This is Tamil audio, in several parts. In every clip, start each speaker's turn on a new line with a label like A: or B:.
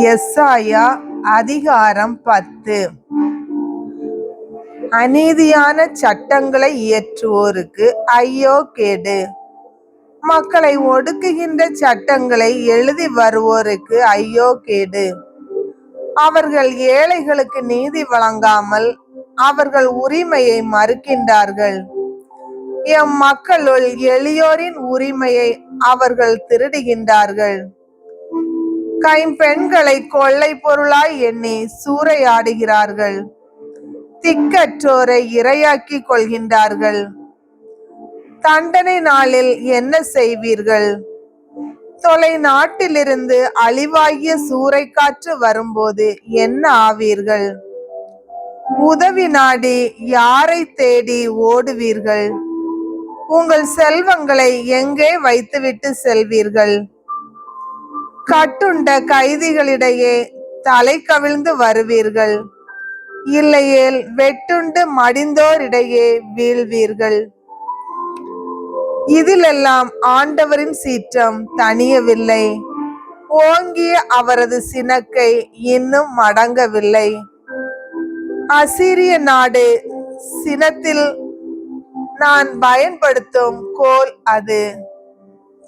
A: எசாயா அதிகாரம் 10. அநீதியான சட்டங்களை இயற்றுவோருக்கு ஐயோ கேடு. மக்களை ஒடுக்குகின்ற சட்டங்களை எழுதி வருவோருக்கு ஐயோ கேடு. அவர்கள் ஏழைகளுக்கு நீதி வழங்காமல் அவர்கள் உரிமையை மறுக்கின்றார்கள். எம் மக்களுள் எளியோரின் உரிமையை அவர்கள் திருடுகின்றார்கள். கைம்பெண்களை கொள்ளை பொருளாய் எண்ணி சூறையாடுகிறார்கள். திக்கற்றோரை இரையாக்கி கொள்கின்றார்கள். தண்டனை நாளில் என்ன செய்வீர்கள்? தொலை நாட்டிலிருந்து அழிவாகிய சூறைக்காற்று வரும்போது என்ன ஆவீர்கள்? உதவி நாடி யாரை தேடி ஓடுவீர்கள்? உங்கள் செல்வங்களை எங்கே வைத்துவிட்டு செல்வீர்கள்? கட்டுண்ட கைதிகளிடையே தலை கவிழ்ந்து வருவீர்கள், இல்லையேல் வெட்டுண்டு மடிந்தோரிடையே வீழ்வீர்கள். இதிலெல்லாம் ஆண்டவரின் சீற்றம் தணியவில்லை, ஓங்கிய அவரது சினக்கை இன்னும் மடங்கவில்லை. அசீரிய நாடு சினத்தில் நான் பயன்படுத்தும் கோல் அது.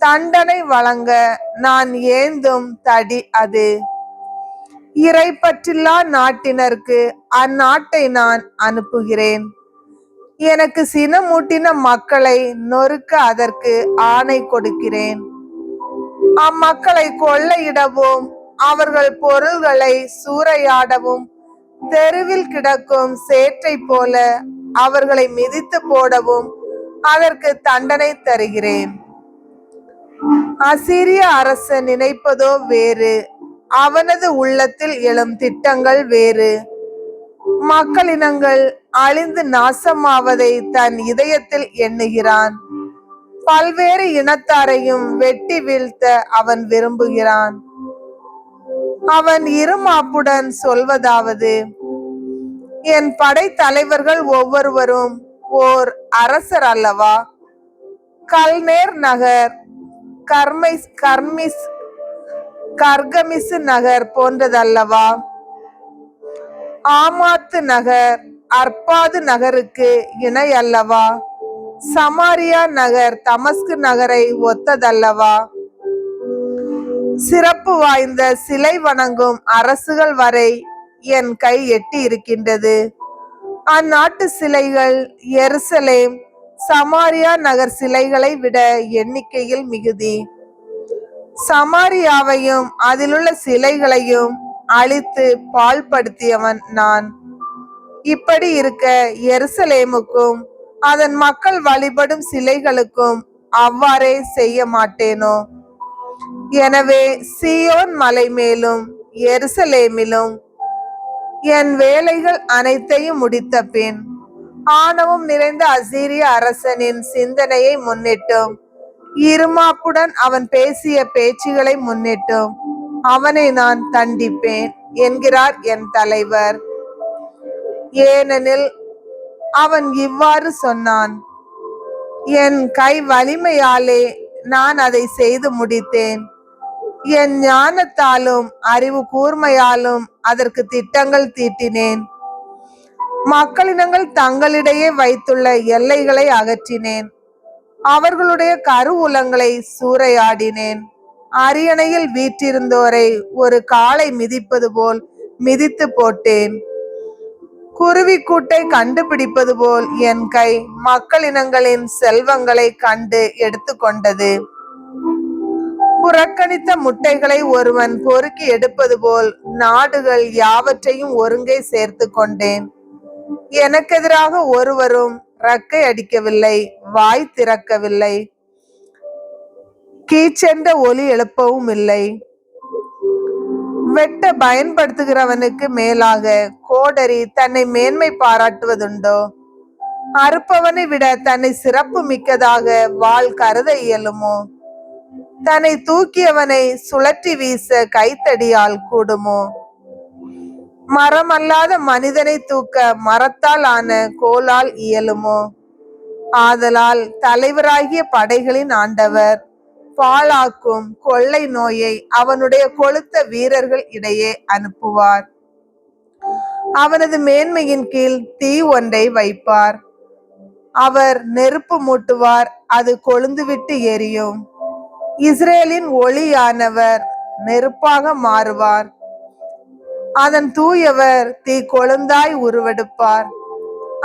A: தண்டனை வழங்க நான் ஏந்தும் தடி அது. இறைப்பற்றில்லா நாட்டினருக்கு அந்நாட்டை நான் அனுப்புகிறேன். எனக்கு சினமூட்டின மக்களை நொறுக்க அதற்கு ஆணை கொடுக்கிறேன். அம்மக்களை கொள்ளையிடவும் அவர்கள் பொருள்களை சூறையாடவும் தெருவில் கிடக்கும் சேற்றை போல அவர்களை மிதித்து போடவும் அதற்கு தண்டனை தருகிறேன். அசீரிய அரசன் நினைப்பதோ வேறு, அவனது உள்ளத்தில் எழும் திட்டங்கள் வேறு. மக்களினங்கள் அழிந்து நாசமாவதை தன் இதயத்தில் எண்ணுகிறான். பல்வேறு இனத்தாரையும் வெட்டி வீழ்த்த அவன் விரும்புகிறான். அவன் இருமாப்புடன் சொல்வதாவது: என் படை தலைவர்கள் ஒவ்வொருவரும் ஓர் அரசர் அல்லவா? கல்நேர் நகர், கர்கமிசு நகர் போன்றதல்லவா? ஆமாத்து நகர் அர்பாது நகருக்கு இணை அல்லவா? சமாரியா நகர் தமஸ்கு நகரை ஒத்ததல்லவா? சிறப்பு வாய்ந்த சிலை வணங்கும் அரசுகள் வரை என் கை எட்டி இருக்கின்றது. அந்நாட்டு சிலைகள் எருசலேம், சமாரியா நகர் சிலைகளை விட எண்ணிக்கையில் மிகுதி. சமாரியாவையும் அதிலுள்ள சிலைகளையும் அழித்து பாழ்படுத்தியவன் நான். இப்படி இருக்க எருசலேமுக்கும் அதன் மக்கள் வழிபடும் சிலைகளுக்கும் அவ்வாறே செய்ய மாட்டேனோ? எனவே சீயோன் மலை மேலும் எருசலேமிலும் என் வேலைகள் அனைத்தையும் முடித்த பின் ஆணவம் நிறைந்த அசீரிய அரசனின் சிந்தனையை முன்னிட்டும் இருமாப்புடன் அவன் பேசிய பேச்சுகளை முன்னிட்டும் அவனை நான் தண்டிப்பேன் என்கிறார் என் தலைவர். ஏனெனில் அவன் இவ்வாறு சொன்னான்: என் கை வலிமையாலே நான் அதை செய்து முடித்தேன். என் ஞானத்தாலும் அறிவு கூர்மையாலும் அதற்கு திட்டங்கள் தீட்டினேன். மக்களினங்கள் தங்களிடையே வைத்துள்ள எல்லைகளை அகற்றினேன். அவர்களுடைய கருவூலங்களை சூறையாடினேன். அரியணையில் வீற்றிருந்தோரை ஒரு காளை மிதிப்பது போல் மிதித்து போட்டேன். குருவி கூட்டை கண்டுபிடிப்பது போல் என் கை மக்களினங்களின் செல்வங்களை கண்டு எடுத்து கொண்டது. புறக்கணித்த முட்டைகளை ஒருவன் பொறுக்கி எடுப்பது போல் நாடுகள் யாவற்றையும் ஒருங்கே சேர்த்து கொண்டேன். எனக்கு எதிராக ஒருவரும் ரக்கை அடிக்கவில்லை, வாய் திறக்கவில்லை, கீச்சென்ற ஒலி எழுப்பவும் இல்லை. வெட்ட பயன்படுத்துகிறவனுக்கு மேலாக கோடரி தன்னை மேன்மை பாராட்டுவதுண்டோ? அறுப்பவனை விட தன்னை சிறப்பு மிக்கதாக வாள் கருத இயலுமோ? தன்னை தூக்கியவனை சுழற்றி வீச கைத்தடியால் கூடுமோ? மரமல்லாத மனிதனை தூக்க மரத்தால் ஆன கோலால் இயலுமோ? ஆதலால் தலைவராகிய படைகளின் ஆண்டவர், பாழாக்கும் கொள்ளை நோயை அவனுடைய கொழுத்த வீரர்கள் இடையே அனுப்புவார். அவனது மேன்மையின் கீழ் தீ ஒன்றை வைப்பார். அவர் நெருப்பு மூட்டுவார், அது கொழுந்துவிட்டு எரியும். இஸ்ரேலின் ஒளியானவர் நெருப்பாக மாறுவார். அதன் தூயவர் தீ கொழுந்தாய் உருவெடுப்பார்.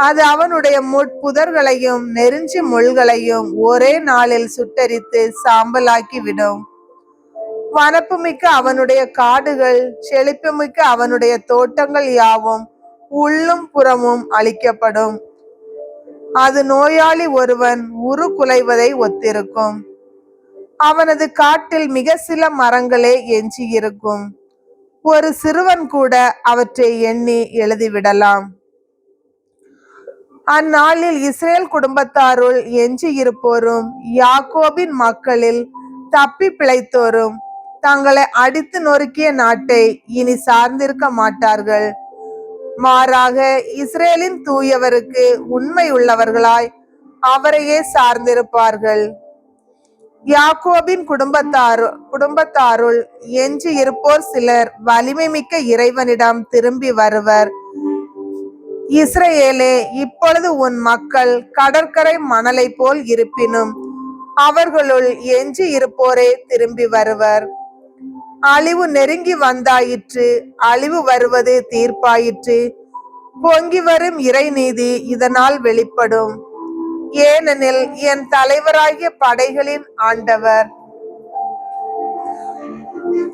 A: அது அவனுடைய முட்புதர்களையும் நெருஞ்சி முள்களையும் ஒரே நாளில் சுட்டரித்து சாம்பலாக்கி விடும். வனப்புமிக்க அவனுடைய காடுகள், செழிப்புமிக்க அவனுடைய தோட்டங்கள் யாவும் உள்ளும் புறமும் அழிக்கப்படும். அது நோயாளி ஒருவன் உரு குலைவதை ஒத்திருக்கும். அவனது காட்டில் மிக சில மரங்களே எஞ்சியிருக்கும். ஒரு சிறுவன் கூட அவற்றை எண்ணி எழுதிவிடலாம். அந்நாளில் இஸ்ரேல் குடும்பத்தாருள் எஞ்சி இருப்போரும் யாக்கோபின் மக்களில் தப்பி பிழைத்தோரும் தங்களை அடித்து நொறுக்கிய நாட்டை இனி சார்ந்திருக்க மாட்டார்கள். மாறாக இஸ்ரேலின் தூயவருக்கு உண்மை உள்ளவர்களாய் அவரையே சார்ந்திருப்பார்கள். யாக்கோபின் குடும்பத்தாருள் எஞ்சி இருப்போர் சிலர் வலிமை மிக்க இறைவனிடம் திரும்பி வருவர். இஸ்ரேலே, இப்பொழுது உன் மக்கள் கடற்கரை மணலை போல் இருப்பினும் அவர்களுள் எஞ்சி இருப்போரே திரும்பி வருவர். அழிவு நெருங்கி வந்தாயிற்று, அழிவு வருவது தீர்ப்பாயிற்று. பொங்கி வரும் இறைநீதி இதனால் வெளிப்படும். ஏனெனில் என் தலைவராகிய படைகளின் ஆண்டவர்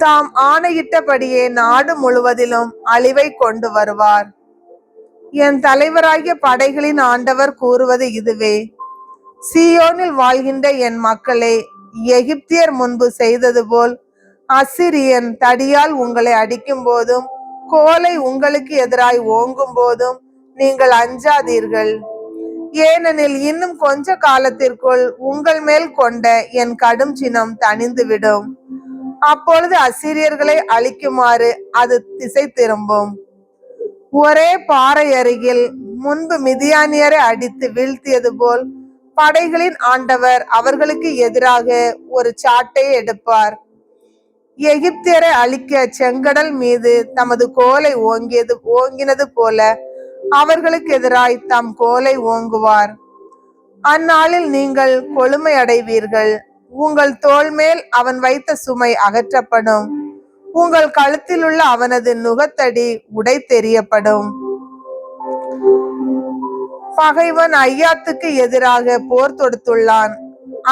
A: தாம் ஆணையிட்டபடியே நாடு முழுவதிலும் அழிவை கொண்டு வருவார். என் தலைவராகிய படைகளின் ஆண்டவர் கூறுவது இதுவே: சீயோனில் வாழ்கின்ற என் மக்களே, எகிப்தியர் முன்பு செய்தது போல் அசிரியன் தடியால் உங்களை அடிக்கும் போதும் கோலை உங்களுக்கு எதிராய் ஓங்கும் போதும் நீங்கள் அஞ்சாதீர்கள். ஏனெனில் இன்னும் கொஞ்ச காலத்திற்குள் உங்கள் மேல் கொண்ட என் கடும் சினம் தணிந்துவிடும். அப்பொழுது அசிரியர்களை அழிக்குமாறு அது திசை திரும்பும். ஒரே பாறை அருகில் முன்பு மிதியானியரை அடித்து வீழ்த்தியது போல் படைகளின் ஆண்டவர் அவர்களுக்கு எதிராக ஒரு சாட்டை எடுப்பார். எகிப்தியரை அழிக்க செங்கடல் மீது தமது கோலை ஓங்கினது போல அவர்களுக்கு எதிராய் தம் கோலை ஓங்குவார். அந்நாளில் நீங்கள் கொழுமை அடைவீர்கள். உங்கள் தோள் மேல் அவன் வைத்த சுமை அகற்றப்படும். உங்கள் கழுத்தில் உள்ள அவனது நுகத்தடி உடை தெரியப்படும். பகைவன் ஐயாத்துக்கு எதிராக போர் தொடுத்துள்ளான்.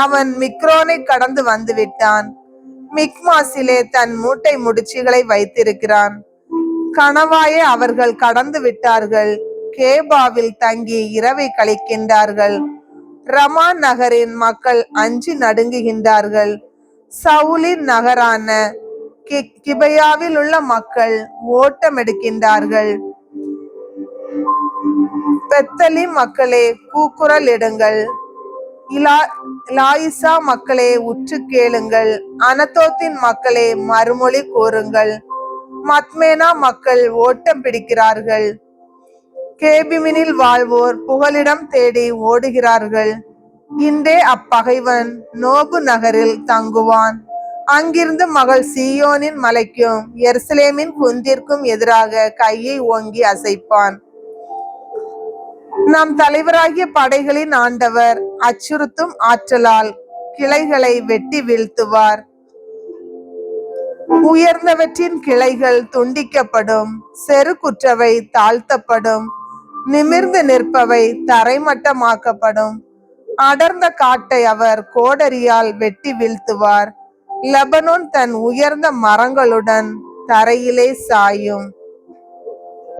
A: அவன் மிக்ரோனை கடந்து வந்து விட்டான். மிக்மாசிலே தன் மூட்டை முடிச்சுகளை வைத்திருக்கிறான். கணவாயை அவர்கள் கடந்து விட்டார்கள். கேபாவில் தங்கி இரவை கழிக்கின்றார்கள். ரமா நகரின் மக்கள் அஞ்சி நடுங்குகின்றார்கள். சவுலின் நகரான கிபையாவில் உள்ள மக்கள் ஓட்டம் எடுக்கின்றார்கள். பெத்தலி மக்களே, கூக்குரல் இடுங்கள். லாயிசா மக்களே, உற்று கேளுங்கள். அனதோத்தின் மக்களே, மறுமொழி கூறுங்கள். மத்மேனா மக்கள் ஓட்டம் பிடிக்கிறார்கள். கேபிமினில் வாழ்வோர் புகலிடம் தேடி ஓடுகிறார்கள். இன்றே அப்பகைவன் நோபு நகரில் தங்குவான். அங்கிருந்து மகள் சீயோனின் மலைக்கும் எருசலேமின் குன்றிற்கும் எதிராக கையை ஓங்கி அசைப்பான். நம் தலைவராகிய படைகளின் ஆண்டவர் அச்சுறுத்தும் ஆற்றலால் கிளைகளை வெட்டி வீழ்த்துவார். உயர்ந்தவற்றின் கிளைகள் துண்டிக்கப்படும். செருக்குற்றவை தாழ்த்தப்படும். நிமிர்ந்து நிற்பவை தரைமட்டமாக்கப்படும். அடர்ந்த காட்டை அவர் கோடரியால் வெட்டி வீழ்த்துவார். லெபனோன் தன் உயர்ந்த மரங்களுடன் தரையிலே சாயும்.